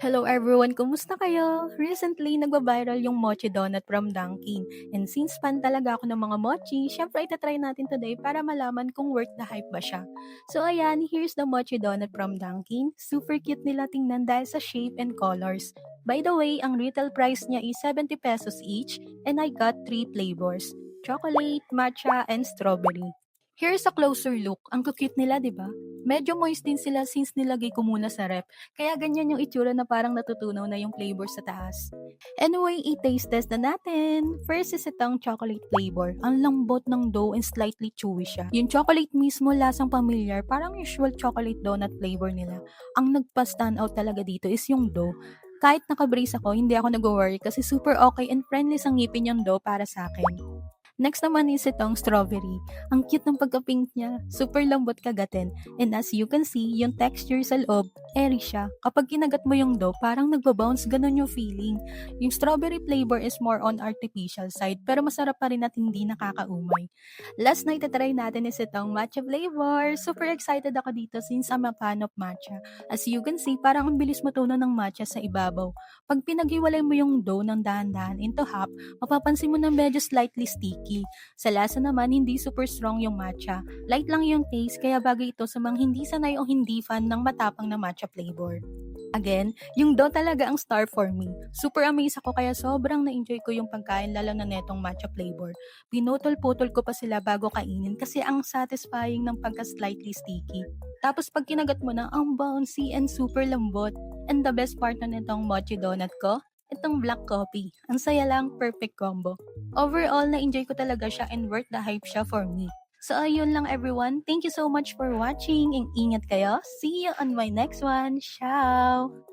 Hello everyone, kumusta kayo? Recently, nagwa-viral yung mochi donut from Dunkin'. And since fan talaga ako ng mga mochi, syempre itatry natin today para malaman kung worth the hype ba siya. So ayan, here's the mochi donut from Dunkin'. Super cute nila tingnan dahil sa shape and colors. By the way, ang retail price niya is 70 pesos each and I got 3 flavors. Chocolate, matcha, and strawberry. Here's a closer look. Ang cute nila, di ba? Medyo moist din sila since nilagay ko muna sa ref. Kaya ganyan yung itsura na parang natutunaw na yung flavor sa taas. Anyway, i-taste test na natin. First is itong chocolate flavor. Ang lambot ng dough and slightly chewy siya. Yung chocolate mismo lasang familiar, parang usual chocolate donut flavor nila. Ang nagpa-stand out talaga dito is yung dough. Kahit nakabrace ako, hindi ako nag-worry kasi super okay and friendly sa ngipin yung dough para sa akin. Next naman is itong strawberry. Ang cute ng pagka-pink niya. Super lambot kagatin. And as you can see, yung texture sa loob, airy siya. Kapag kinagat mo yung dough, parang nagbabounce, ganun yung feeling. Yung strawberry flavor is more on artificial side, pero masarap pa rin at hindi nakakaumay. Last na itatry natin is itong matcha flavor. Super excited ako dito since I'm a fan of matcha. As you can see, parang ang bilis matunaw ng matcha sa ibabaw. Pag pinaghiwalay mo yung dough ng dahan-dahan into half, mapapansin mo na medyo slightly sticky. Sa lasa naman, hindi super strong yung matcha. Light lang yung taste, kaya bagay ito sa mga hindi sanay o hindi fan ng matapang na matcha flavor. Again, yung dough talaga ang star for me. Super amazed ako kaya sobrang na-enjoy ko yung pagkain lalo na netong matcha flavor. Pinutol-putol ko pa sila bago kainin kasi ang satisfying ng pagka-slightly sticky. Tapos pag kinagat mo na, ang bouncy and super lambot. And the best part na nitong mochi donut ko, itong black coffee. Ang saya lang, perfect combo. Overall, na-enjoy ko talaga siya and worth the hype siya for me. So ayun lang everyone. Thank you so much for watching and ingat kayo. See you on my next one. Ciao!